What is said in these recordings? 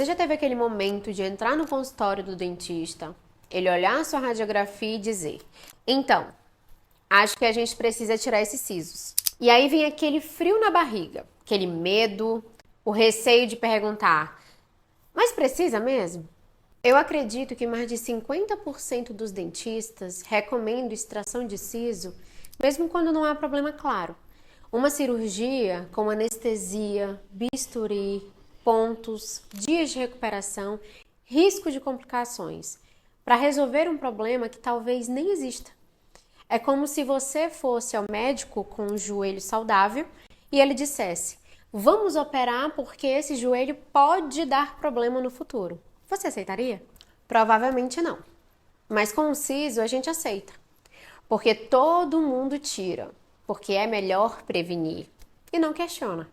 Você já teve aquele momento de entrar no consultório do dentista, ele olhar a sua radiografia e dizer: então, acho que a gente precisa tirar esses sisos. E aí vem aquele frio na barriga, aquele medo, o receio de perguntar: mas precisa mesmo? Eu acredito que mais de 50% dos dentistas recomendam extração de siso, mesmo quando não há problema claro. Uma cirurgia com anestesia, bisturi, pontos, dias de recuperação, risco de complicações, para resolver um problema que talvez nem exista. É como se você fosse ao médico com um joelho saudável e ele dissesse: vamos operar porque esse joelho pode dar problema no futuro. Você aceitaria? Provavelmente não. Mas com o siso a gente aceita. Porque todo mundo tira. Porque é melhor prevenir. E não questiona.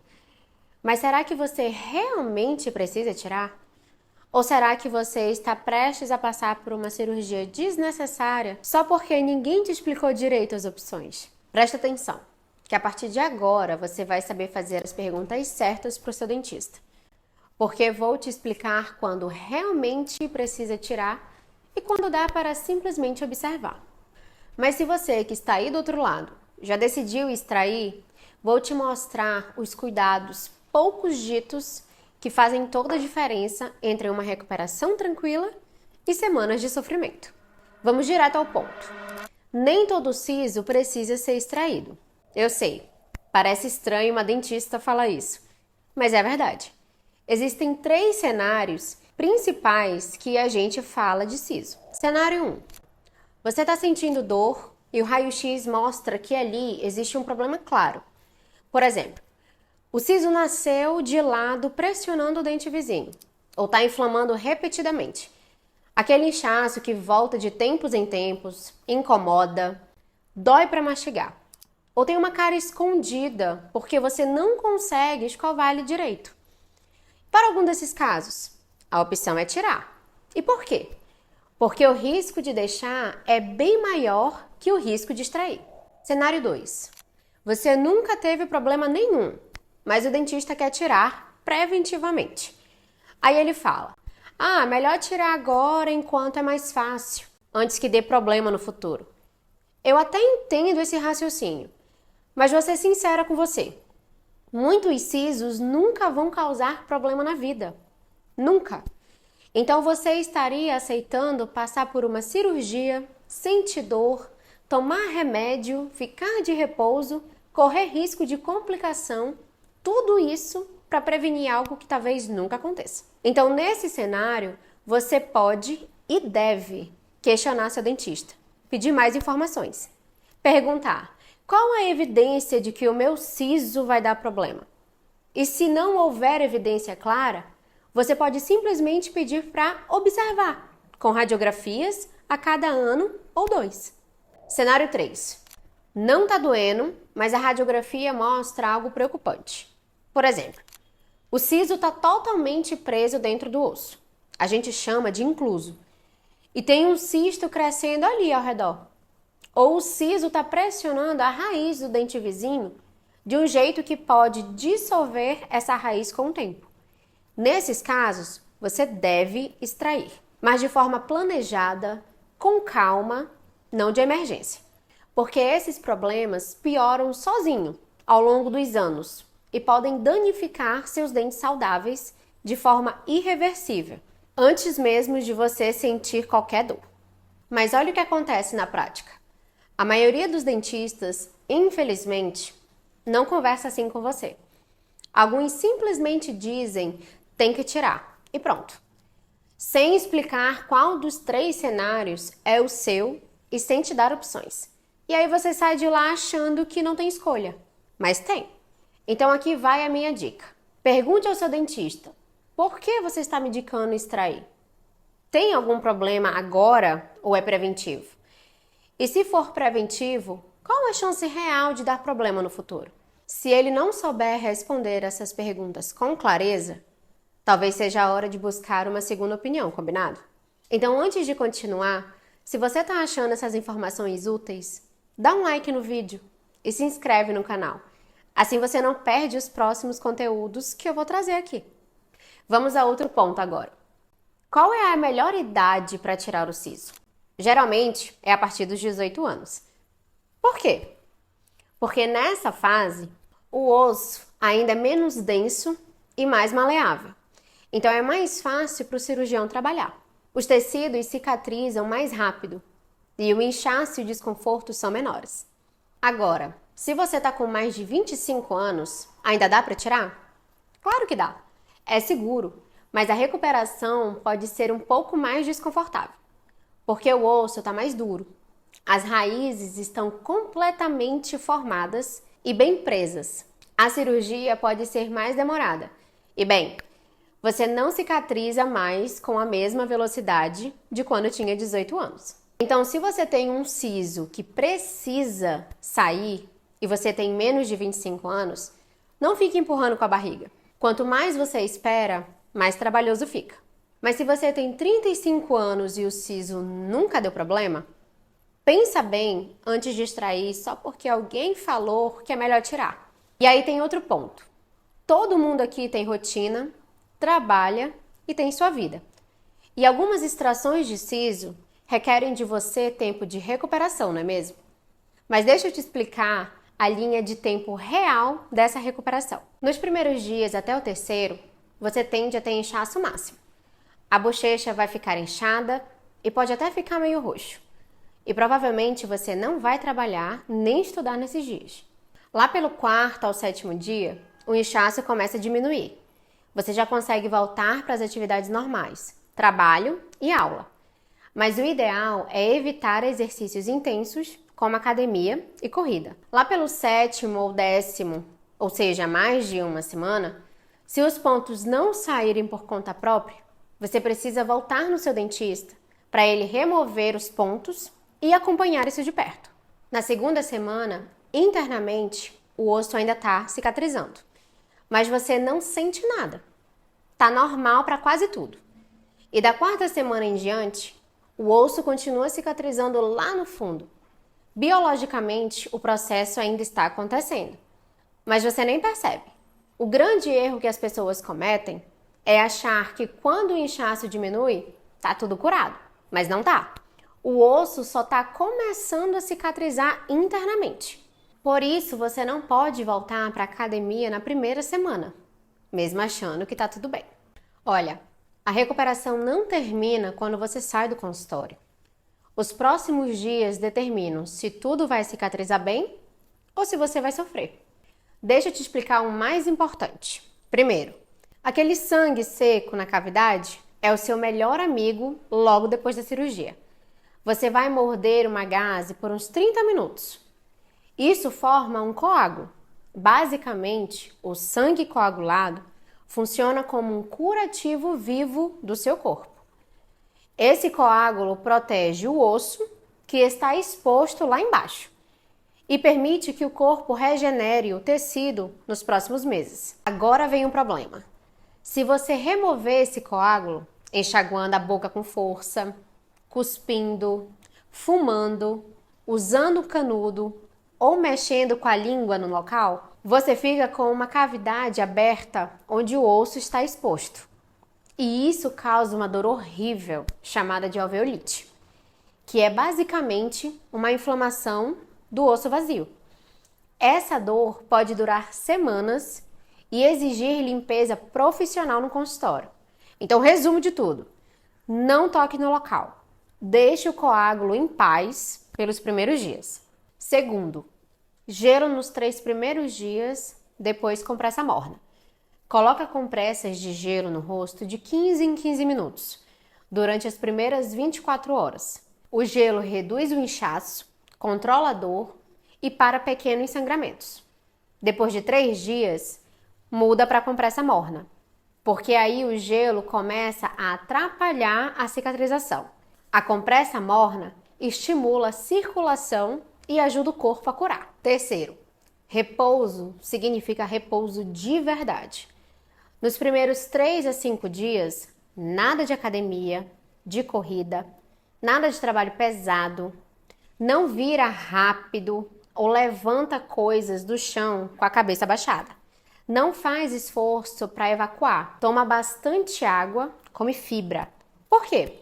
Mas será que você realmente precisa tirar? Ou será que você está prestes a passar por uma cirurgia desnecessária só porque ninguém te explicou direito as opções? Presta atenção, que a partir de agora você vai saber fazer as perguntas certas para o seu dentista. Porque vou te explicar quando realmente precisa tirar e quando dá para simplesmente observar. Mas se você que está aí do outro lado já decidiu extrair, vou te mostrar os cuidados poucos ditos que fazem toda a diferença entre uma recuperação tranquila e semanas de sofrimento. Vamos direto ao ponto. Nem todo siso precisa ser extraído. Eu sei, parece estranho uma dentista falar isso, mas é verdade. Existem 3 cenários principais que a gente fala de siso. Cenário 1. Você está sentindo dor e o raio-x mostra que ali existe um problema claro. Por exemplo, o siso nasceu de lado pressionando o dente vizinho, ou está inflamando repetidamente. Aquele inchaço que volta de tempos em tempos, incomoda, dói para mastigar. Ou tem uma cara escondida porque você não consegue escovar ele direito. Para algum desses casos, a opção é tirar. E por quê? Porque o risco de deixar é bem maior que o risco de extrair. Cenário 2. Você nunca teve problema nenhum, mas o dentista quer tirar preventivamente. Aí ele fala: melhor tirar agora enquanto é mais fácil, antes que dê problema no futuro. Eu até entendo esse raciocínio, mas vou ser sincera com você. Muitos sisos nunca vão causar problema na vida. Nunca. Então você estaria aceitando passar por uma cirurgia, sentir dor, tomar remédio, ficar de repouso, correr risco de complicação, tudo isso para prevenir algo que talvez nunca aconteça. Então, nesse cenário, você pode e deve questionar seu dentista, pedir mais informações, perguntar: qual a evidência de que o meu siso vai dar problema? E se não houver evidência clara, você pode simplesmente pedir para observar, com radiografias a cada ano ou 2. Cenário 3. Não está doendo, mas a radiografia mostra algo preocupante. Por exemplo, o siso está totalmente preso dentro do osso. A gente chama de incluso. E tem um cisto crescendo ali ao redor. Ou o siso está pressionando a raiz do dente vizinho de um jeito que pode dissolver essa raiz com o tempo. Nesses casos, você deve extrair, mas de forma planejada, com calma, não de emergência. Porque esses problemas pioram sozinho ao longo dos anos e podem danificar seus dentes saudáveis de forma irreversível, antes mesmo de você sentir qualquer dor. Mas olha o que acontece na prática. A maioria dos dentistas, infelizmente, não conversa assim com você. Alguns simplesmente dizem: tem que tirar, e pronto. Sem explicar qual dos 3 cenários é o seu e sem te dar opções. E aí você sai de lá achando que não tem escolha, mas tem. Então aqui vai a minha dica. Pergunte ao seu dentista: por que você está me indicando extrair? Tem algum problema agora ou é preventivo? E se for preventivo, qual a chance real de dar problema no futuro? Se ele não souber responder essas perguntas com clareza, talvez seja a hora de buscar uma segunda opinião, combinado? Então, antes de continuar, se você está achando essas informações úteis, dá um like no vídeo e se inscreve no canal. Assim você não perde os próximos conteúdos que eu vou trazer aqui. Vamos a outro ponto agora. Qual é a melhor idade para tirar o siso? Geralmente é a partir dos 18 anos. Por quê? Porque nessa fase o osso ainda é menos denso e mais maleável. Então é mais fácil para o cirurgião trabalhar. Os tecidos cicatrizam mais rápido e o inchaço e o desconforto são menores. Agora, se você está com mais de 25 anos, ainda dá para tirar? Claro que dá. É seguro, mas a recuperação pode ser um pouco mais desconfortável, porque o osso está mais duro. As raízes estão completamente formadas e bem presas. A cirurgia pode ser mais demorada. E bem, você não cicatriza mais com a mesma velocidade de quando tinha 18 anos. Então, se você tem um siso que precisa sair e você tem menos de 25 anos, não fique empurrando com a barriga. Quanto mais você espera, mais trabalhoso fica. Mas se você tem 35 anos e o siso nunca deu problema, pensa bem antes de extrair só porque alguém falou que é melhor tirar. E aí tem outro ponto. Todo mundo aqui tem rotina, trabalha e tem sua vida. E algumas extrações de siso requerem de você tempo de recuperação, não é mesmo? Mas deixa eu te explicar a linha de tempo real dessa recuperação. Nos primeiros dias até o terceiro, você tende a ter inchaço máximo. A bochecha vai ficar inchada e pode até ficar meio roxo. E provavelmente você não vai trabalhar nem estudar nesses dias. Lá pelo quarto ao sétimo dia, o inchaço começa a diminuir. Você já consegue voltar para as atividades normais, trabalho e aula. Mas o ideal é evitar exercícios intensos, como academia e corrida. Lá pelo sétimo ou décimo, ou seja, mais de uma semana, se os pontos não saírem por conta própria, você precisa voltar no seu dentista para ele remover os pontos e acompanhar isso de perto. Na segunda semana, internamente, o osso ainda está cicatrizando, mas você não sente nada. Tá normal para quase tudo. E da quarta semana em diante, o osso continua cicatrizando lá no fundo. Biologicamente, o processo ainda está acontecendo, mas você nem percebe. O grande erro que as pessoas cometem é achar que quando o inchaço diminui, tá tudo curado, mas não tá. O osso só está começando a cicatrizar internamente. Por isso, você não pode voltar para a academia na primeira semana, mesmo achando que está tudo bem. Olha, a recuperação não termina quando você sai do consultório. Os próximos dias determinam se tudo vai cicatrizar bem ou se você vai sofrer. Deixa eu te explicar o mais importante. Primeiro, aquele sangue seco na cavidade é o seu melhor amigo logo depois da cirurgia. Você vai morder uma gaze por uns 30 minutos. Isso forma um coágulo. Basicamente, o sangue coagulado funciona como um curativo vivo do seu corpo. Esse coágulo protege o osso que está exposto lá embaixo e permite que o corpo regenere o tecido nos próximos meses. Agora vem um problema. Se você remover esse coágulo, enxaguando a boca com força, cuspindo, fumando, usando canudo ou mexendo com a língua no local, você fica com uma cavidade aberta onde o osso está exposto. E isso causa uma dor horrível, chamada de alveolite, que é basicamente uma inflamação do osso vazio. Essa dor pode durar semanas e exigir limpeza profissional no consultório. Então, resumo de tudo: não toque no local. Deixe o coágulo em paz pelos primeiros dias. Segundo, gelo nos 3 primeiros dias, depois compressa morna. Coloca compressas de gelo no rosto de 15 em 15 minutos, durante as primeiras 24 horas. O gelo reduz o inchaço, controla a dor e para pequenos sangramentos. Depois de 3 dias, muda para compressa morna, porque aí o gelo começa a atrapalhar a cicatrização. A compressa morna estimula a circulação e ajuda o corpo a curar. Terceiro, repouso significa repouso de verdade. Nos primeiros 3 a 5 dias, nada de academia, de corrida, nada de trabalho pesado, não vira rápido ou levanta coisas do chão com a cabeça baixada. Não faz esforço para evacuar. Toma bastante água, come fibra. Por quê?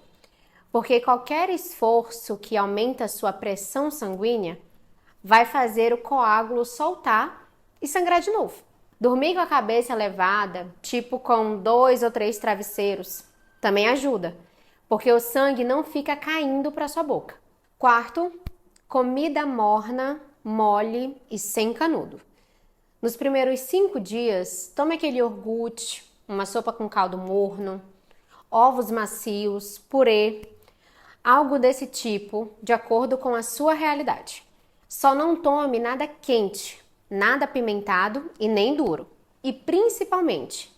Porque qualquer esforço que aumenta a sua pressão sanguínea vai fazer o coágulo soltar e sangrar de novo. Dormir com a cabeça elevada, tipo com 2 ou 3 travesseiros, também ajuda, porque o sangue não fica caindo para sua boca. Quarto, comida morna, mole e sem canudo. Nos primeiros 5 dias, tome aquele iogurte, uma sopa com caldo morno, ovos macios, purê, algo desse tipo, de acordo com a sua realidade. Só não tome nada quente, nada apimentado e nem duro. E principalmente,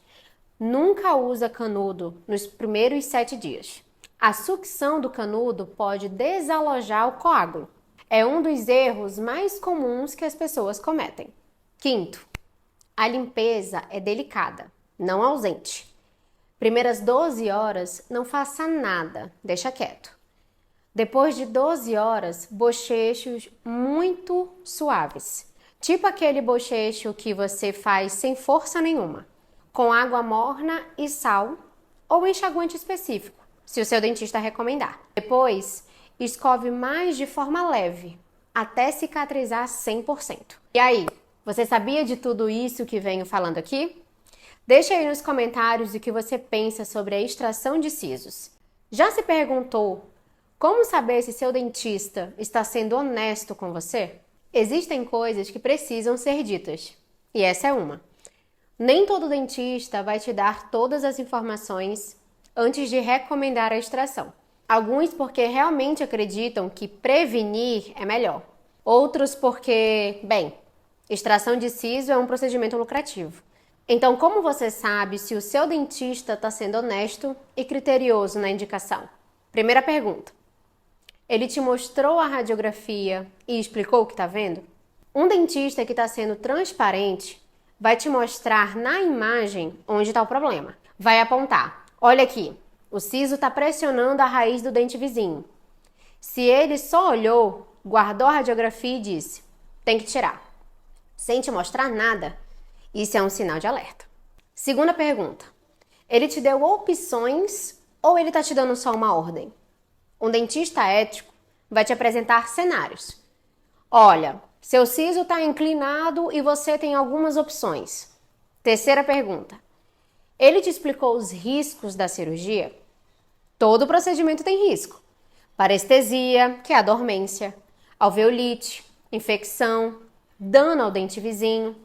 nunca usa canudo nos primeiros 7 dias. A sucção do canudo pode desalojar o coágulo. É um dos erros mais comuns que as pessoas cometem. Quinto, a limpeza é delicada, não ausente. Primeiras 12 horas, não faça nada, deixa quieto. Depois de 12 horas, bochechos muito suaves. Tipo aquele bochecho que você faz sem força nenhuma, com água morna e sal ou enxaguante específico, se o seu dentista recomendar. Depois, escove mais de forma leve, até cicatrizar 100%. E aí, você sabia de tudo isso que venho falando aqui? Deixa aí nos comentários o que você pensa sobre a extração de sisos. Já se perguntou como saber se seu dentista está sendo honesto com você? Existem coisas que precisam ser ditas, e essa é uma. Nem todo dentista vai te dar todas as informações antes de recomendar a extração. Alguns porque realmente acreditam que prevenir é melhor. Outros porque, bem, extração de siso é um procedimento lucrativo. Então, como você sabe se o seu dentista está sendo honesto e criterioso na indicação? Primeira pergunta. Ele te mostrou a radiografia e explicou o que está vendo? Um dentista que está sendo transparente vai te mostrar na imagem onde está o problema. Vai apontar, olha aqui, o siso está pressionando a raiz do dente vizinho. Se ele só olhou, guardou a radiografia e disse, tem que tirar, sem te mostrar nada, isso é um sinal de alerta. Segunda pergunta, ele te deu opções ou ele está te dando só uma ordem? Um dentista ético vai te apresentar cenários. Olha, seu siso está inclinado e você tem algumas opções. Terceira pergunta. Ele te explicou os riscos da cirurgia? Todo procedimento tem risco. Parestesia, que é a dormência, alveolite, infecção, dano ao dente vizinho.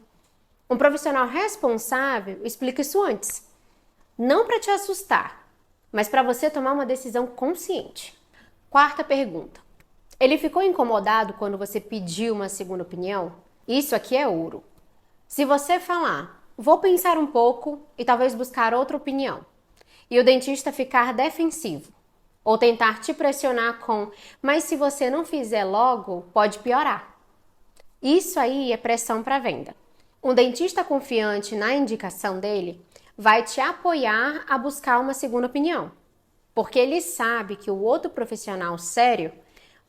Um profissional responsável explica isso antes. Não para te assustar, mas para você tomar uma decisão consciente. Quarta pergunta. Ele ficou incomodado quando você pediu uma segunda opinião? Isso aqui é ouro. Se você falar, vou pensar um pouco e talvez buscar outra opinião, e o dentista ficar defensivo, ou tentar te pressionar com, mas se você não fizer logo, pode piorar. Isso aí é pressão para venda. Um dentista confiante na indicação dele vai te apoiar a buscar uma segunda opinião, porque ele sabe que o outro profissional sério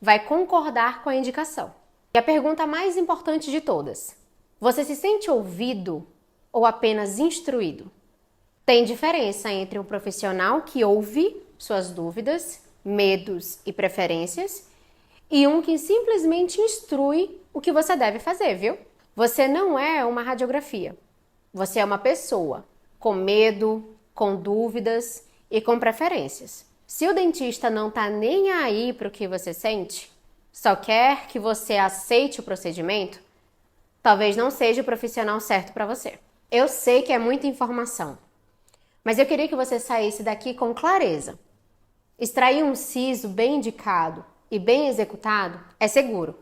vai concordar com a indicação. E a pergunta mais importante de todas, você se sente ouvido ou apenas instruído? Tem diferença entre um profissional que ouve suas dúvidas, medos e preferências e um que simplesmente instrui o que você deve fazer, viu? Você não é uma radiografia. Você é uma pessoa com medo, com dúvidas e com preferências. Se o dentista não tá nem aí para o que você sente, só quer que você aceite o procedimento, talvez não seja o profissional certo para você. Eu sei que é muita informação, mas eu queria que você saísse daqui com clareza. Extrair um siso bem indicado e bem executado é seguro.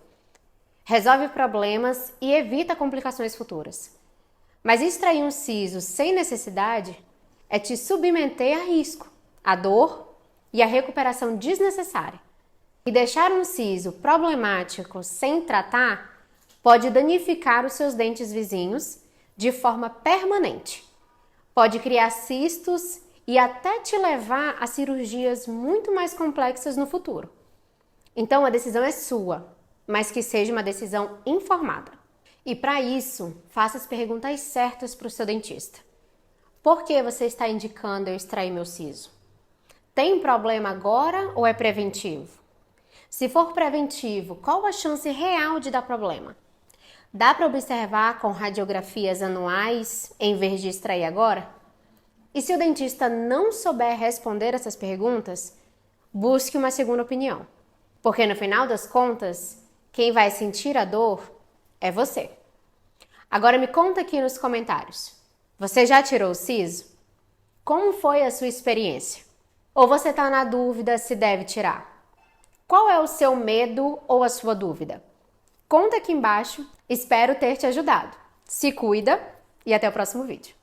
Resolve problemas e evita complicações futuras. Mas extrair um siso sem necessidade é te submeter a risco, a dor e a recuperação desnecessária. E deixar um siso problemático sem tratar pode danificar os seus dentes vizinhos de forma permanente. Pode criar cistos e até te levar a cirurgias muito mais complexas no futuro. Então a decisão é sua, mas que seja uma decisão informada. E para isso, faça as perguntas certas para o seu dentista. Por que você está indicando eu extrair meu siso? Tem problema agora ou é preventivo? Se for preventivo, qual a chance real de dar problema? Dá para observar com radiografias anuais em vez de extrair agora? E se o dentista não souber responder essas perguntas, busque uma segunda opinião. Porque no final das contas, quem vai sentir a dor é você. Agora me conta aqui nos comentários. Você já tirou o siso? Como foi a sua experiência? Ou você está na dúvida se deve tirar? Qual é o seu medo ou a sua dúvida? Conta aqui embaixo. Espero ter te ajudado. Se cuida e até o próximo vídeo.